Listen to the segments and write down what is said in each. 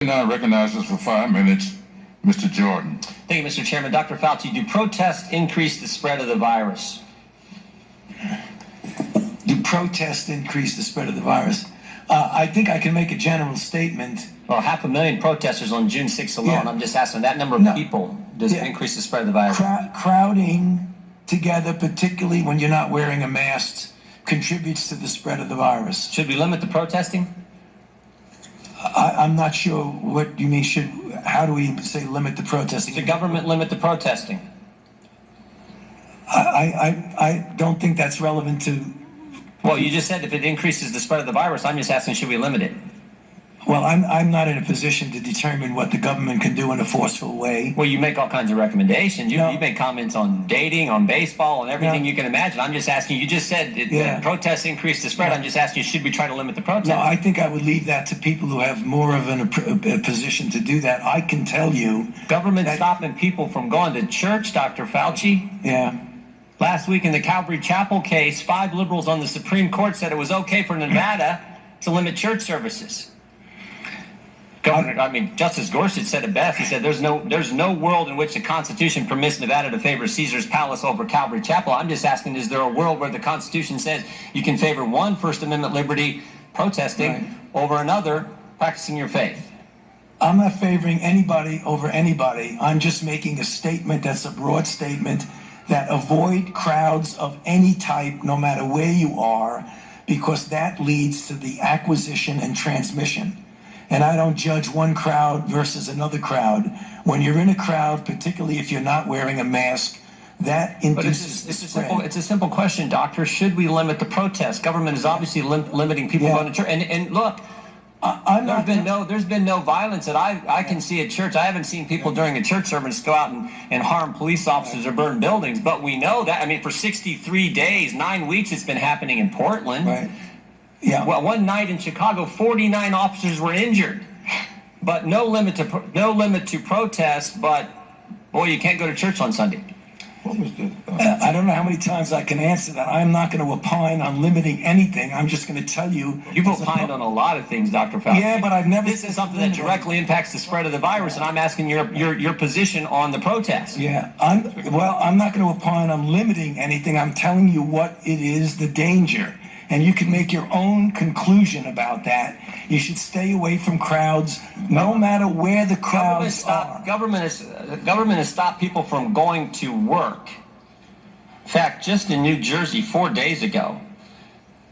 Now recognizes for 5 minutes, Mr. Jordan. Thank you, Mr. Chairman. Dr. Fauci, do protests increase the spread of the virus? Do protests increase the spread of the virus? I think I can make a general statement. Well, 500,000 protesters on June 6th alone. Yeah. I'm just asking that number of people. Does it increase the spread of the virus? Crowding together, particularly when you're not wearing a mask, contributes to the spread of the virus. Should we limit the protesting? I'm not sure what you mean. How do we say limit the protesting? Should the government limit the protesting? I don't think that's relevant to. Well, you just said if it increases the spread of the virus. I'm just asking, should we limit it? Well, I'm not in a position to determine what the government can do in a forceful way. Well, you make all kinds of recommendations. You make comments on dating, on baseball, and everything you can imagine. I'm just asking, you just said that protests increase the spread. I'm just asking, should we try to limit the protest? No, I think I would leave that to people who have more of a position to do that. I can tell you. Government stopping people from going to church, Dr. Fauci. Yeah. Last week in the Calvary Chapel case, 5 liberals on the Supreme Court said it was okay for Nevada to limit church services. Justice Gorsuch said it best. He said there's no world in which the Constitution permits Nevada to favor Caesar's Palace over Calvary Chapel. I'm just asking, is there a world where the Constitution says you can favor one First Amendment liberty, protesting, over another, practicing your faith? I'm not favoring anybody over anybody. I'm just making a statement that's a broad statement that avoid crowds of any type, no matter where you are, because that leads to the acquisition and transmission. And I don't judge one crowd versus another crowd. When you're in a crowd, particularly if you're not wearing a mask, that induces the spread. It's a simple question, Doctor. Should we limit the protest? Government is obviously limiting people going to church. And look, there's been no violence that I can see at church. I haven't seen people during a church service go out and harm police officers or burn buildings. But we know that, for 63 days, 9 weeks, it's been happening in Portland. Right. Yeah. Well, one night in Chicago, 49 officers were injured, but no limit to protest. But boy, you can't go to church on Sunday. I don't know how many times I can answer that. I'm not going to opine on limiting anything. I'm just going to tell you. You've opined on a lot of things, Dr. Fauci. Yeah, but I've never. This is something that directly impacts the spread of the virus, and I'm asking your position on the protest. Yeah, I'm not going to opine on limiting anything. I'm telling you what it is, the danger. And you can make your own conclusion about that. You should stay away from crowds, no matter where the crowds are. Government has stopped people from going to work. In fact, just in New Jersey 4 days ago,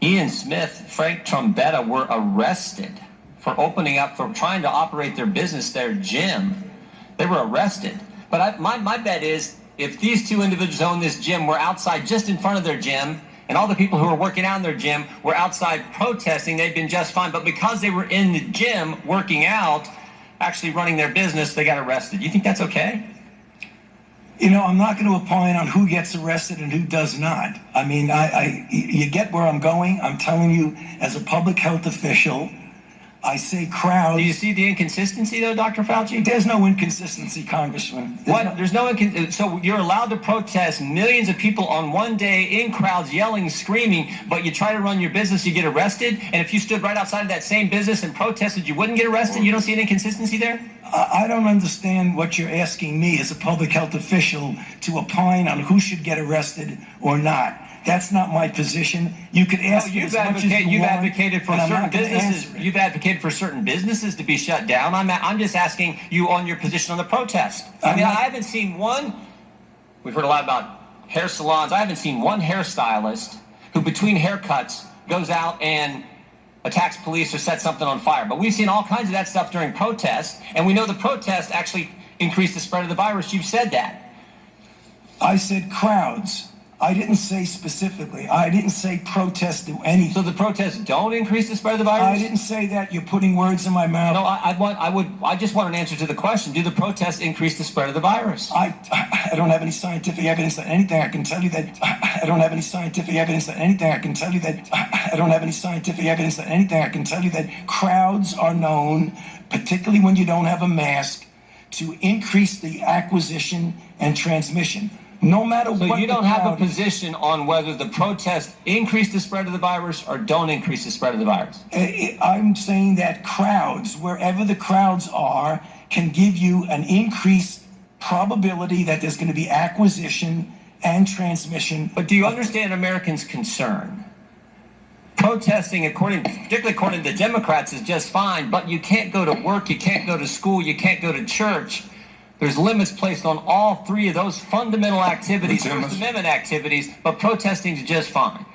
Ian Smith, Frank Trombetta were arrested for trying to operate their business, their gym. They were arrested. But my bet is, if these two individuals own this gym were outside just in front of their gym, and all the people who were working out in their gym were outside protesting, they'd been just fine. But because they were in the gym working out, actually running their business, they got arrested. You think that's okay? I'm not going to opine on who gets arrested and who does not. You get where I'm going. I'm telling you, as a public health official, I say crowds. Do you see the inconsistency, though, Dr. Fauci? There's no inconsistency, Congressman. So you're allowed to protest, millions of people on one day in crowds yelling, screaming, but you try to run your business, you get arrested? And if you stood right outside of that same business and protested, you wouldn't get arrested? You don't see an inconsistency there? I don't understand what you're asking me as a public health official to opine on who should get arrested or not. That's not my position. You could ask me as much as you want. You've advocated for certain businesses. Answer. You've advocated for certain businesses to be shut down. I'm just asking you on your position on the protest. I haven't seen one. We've heard a lot about hair salons. I haven't seen one hairstylist who, between haircuts, goes out and attacks police or sets something on fire. But we've seen all kinds of that stuff during protests, and we know the protests actually increase the spread of the virus. You've said that. I said crowds. I didn't say specifically. I didn't say protest do anything. So the protests don't increase the spread of the virus? I didn't say that. You're putting words in my mouth. No, I just want an answer to the question. Do the protests increase the spread of the virus? I don't have any scientific evidence that anything. I can tell you that I don't have any scientific evidence that anything. I can tell you that I don't have any scientific evidence that anything. I can tell you that crowds are known, particularly when you don't have a mask, to increase the acquisition and transmission. No matter So what you the don't have a crowd is. position on whether the protests increase the spread of the virus or don't increase the spread of the virus. I'm saying that crowds, wherever the crowds are, can give you an increased probability that there's going to be acquisition and transmission. But do you understand Americans' concern? Protesting, particularly according to the Democrats, is just fine, but you can't go to work, you can't go to school, you can't go to church. There's limits placed on all three of those fundamental activities, Lieutenant- First Amendment activities, but protesting is just fine.